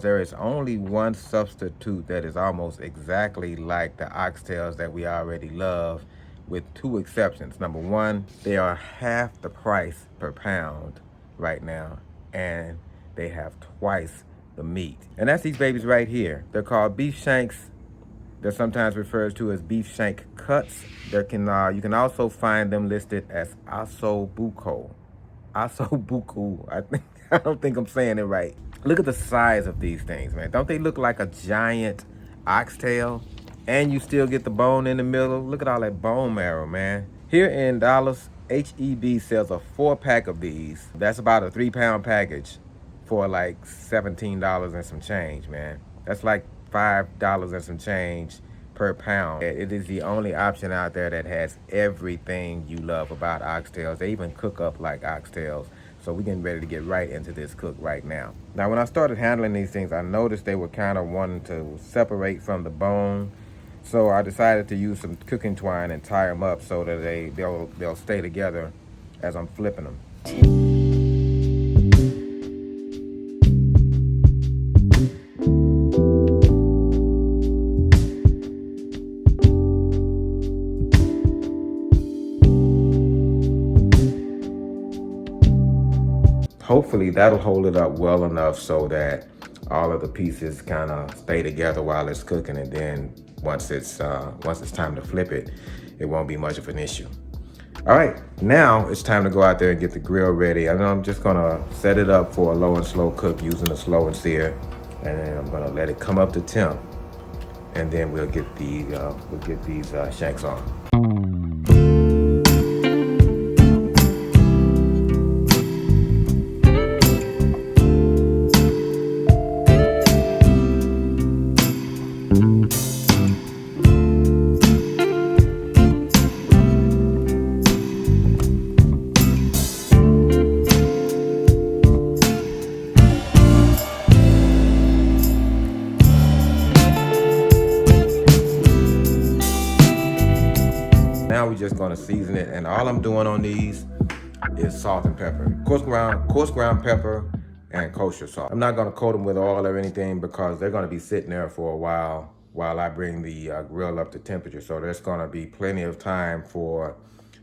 There is only one substitute that is almost exactly like the oxtails that we already love, with two exceptions. Number one, they are half the price per pound right now, and they have twice the meat. And that's these babies right here. They're called beef shanks. They're sometimes referred to as beef shank cuts. You can also find them listed as ossobuco. Ossobuco. I don't think I'm saying it right. Look at the size of these things, man. Don't they look like a giant oxtail? And you still get the bone in the middle. Look at all that bone marrow, man. Here in Dallas, HEB sells a 4-pack of these. That's about a 3-pound package for like $17 and some change, man. That's like $5 and some change per pound. It is the only option out there that has everything you love about oxtails. They even cook up like oxtails. So we're getting ready to get right into this cook right now. Now, when I started handling these things, I noticed they were kind of wanting to separate from the bone. So I decided to use some cooking twine and tie them up so that they'll stay together as I'm flipping them. Hopefully that'll hold it up well enough so that all of the pieces kind of stay together while it's cooking, and then once it's time to flip it, it won't be much of an issue. All right, now it's time to go out there and get the grill ready. I know I'm just gonna set it up for a low and slow cook using the slow and sear, and then I'm gonna let it come up to temp, and then we'll get these shanks on. Now we're just gonna season it, and all I'm doing on these is salt and pepper. Coarse ground pepper and kosher salt. I'm not gonna coat them with oil or anything because they're gonna be sitting there for a while I bring the grill up to temperature. So there's gonna be plenty of time for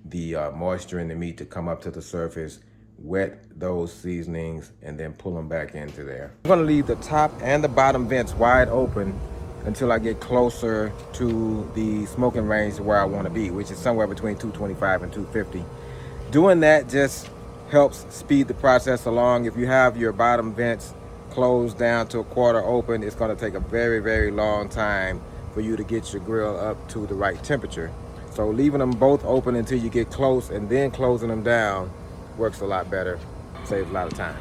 the moisture in the meat to come up to the surface, wet those seasonings, and then pull them back into there. I'm gonna leave the top and the bottom vents wide open until I get closer to the smoking range where I want to be, which is somewhere between 225 and 250. Doing that just helps speed the process along. If you have your bottom vents closed down to a quarter open, it's going to take a very, very long time for you to get your grill up to the right temperature. So leaving them both open until you get close and then closing them down works a lot better, saves a lot of time.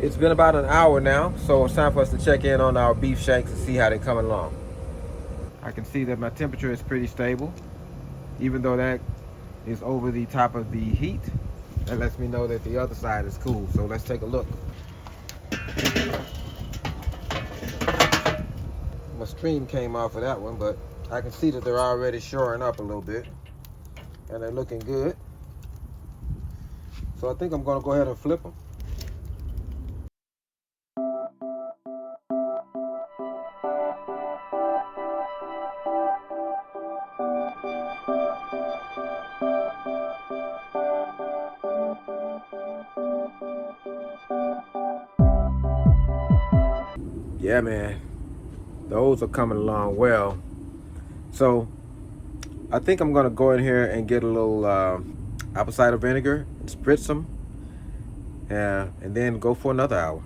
It's been about an hour now, so it's time for us to check in on our beef shanks and see how they're coming along. I can see that my temperature is pretty stable, even though that is over the top of the heat. That lets me know that the other side is cool, so let's take a look. My stream came off of that one, but I can see that they're already shoring up a little bit, and they're looking good. So I think I'm gonna go ahead and flip them. Yeah, man, those are coming along well. So I think I'm gonna go in here and get a little apple cider vinegar and spritz them, and then go for another hour.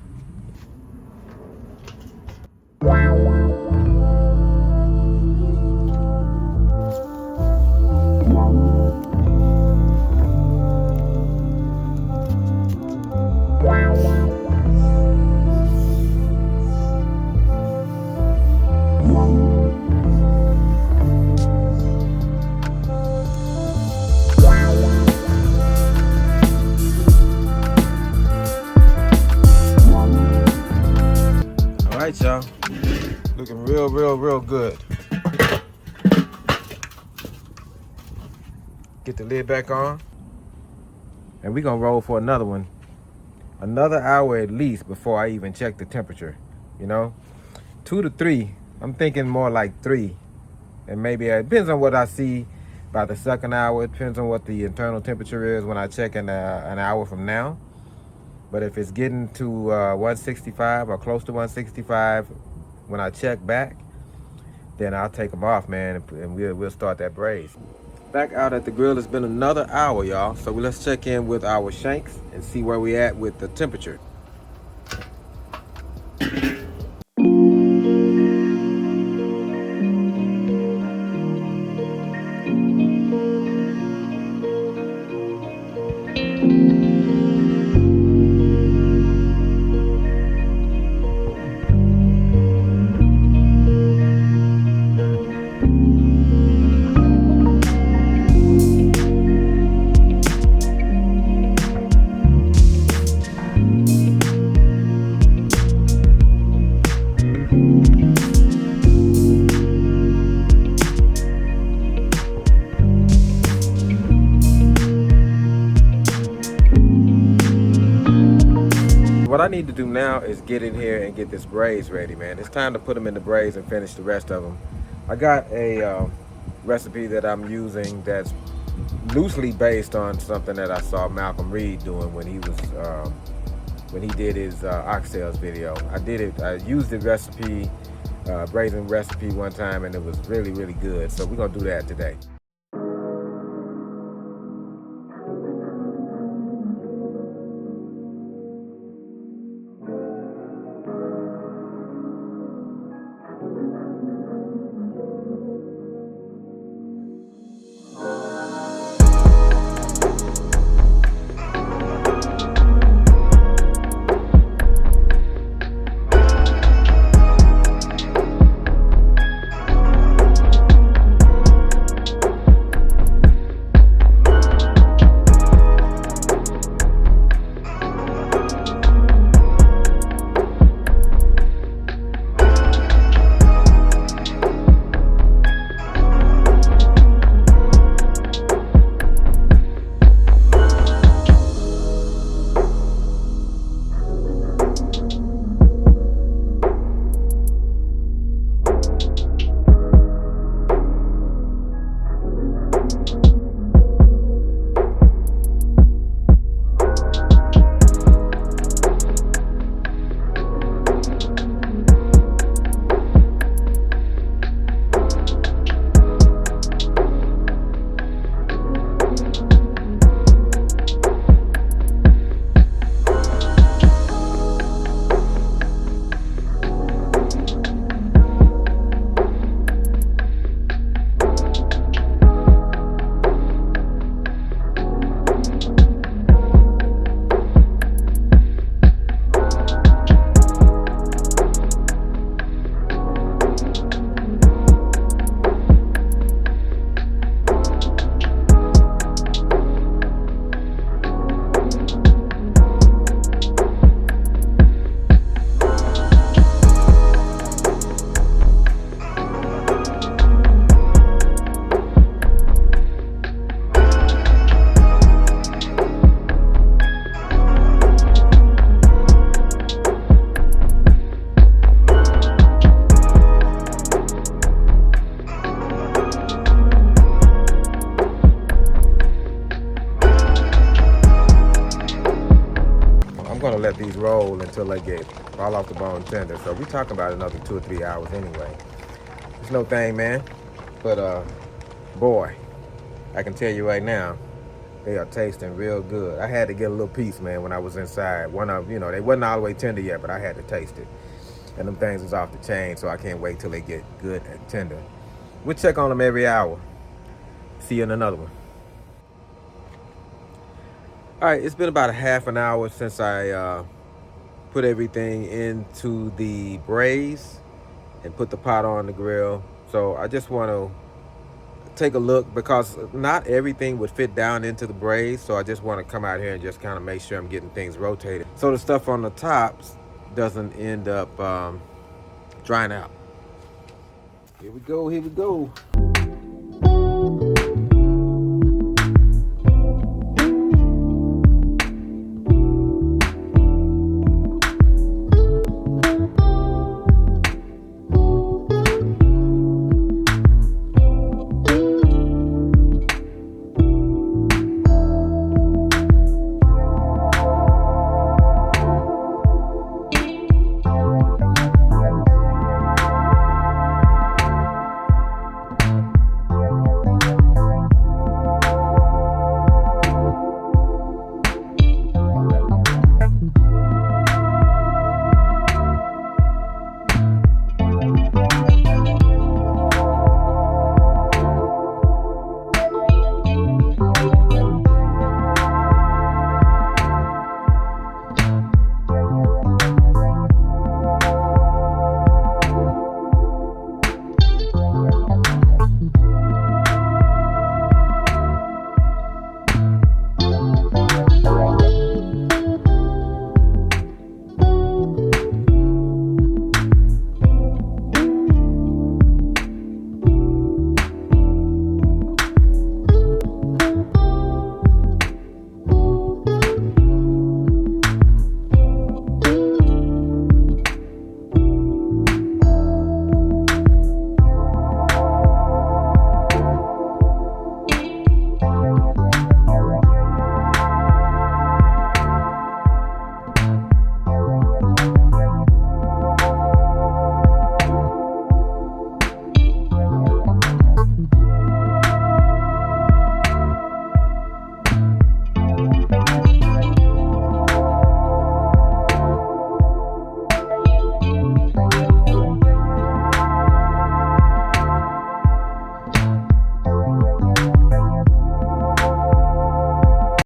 right, y'all. Looking real good. Get the lid back on. And we're gonna roll for another one. Another hour at least before I even check the temperature, you know? 2 to 3. I'm thinking more like 3. And maybe it depends on what I see by the second hour. It depends on what the internal temperature is when I check in an hour from now. But if it's getting to 165 or close to 165 when I check back, then I'll take them off, man, and we'll start that braise. Back out at the grill, it's been another hour, y'all. So let's check in with our shanks and see where we at with the temperature. What I need to do now is get in here and get this braise ready, man. It's time to put them in the braise and finish the rest of them. I got a recipe that I'm using that's loosely based on something that I saw Malcolm Reed doing when he did his Oxtails video. I used the recipe, braising recipe one time, and it was really good. So we're gonna do that today. Gonna let these roll until they get all off the bone tender. So we talking about another 2 or 3 hours anyway. It's no thing, man. But boy, I can tell you right now, they are tasting real good. I had to get a little piece, man, when I was inside. They wasn't all the way tender yet, but I had to taste it. And them things was off the chain, so I can't wait till they get good and tender. We'll check on them every hour. See you in another one. All right, it's been about a half an hour since I put everything into the braise and put the pot on the grill. So I just want to take a look because not everything would fit down into the braise. So I just want to come out here and just kind of make sure I'm getting things rotated. So the stuff on the tops doesn't end up drying out. Here we go, here we go.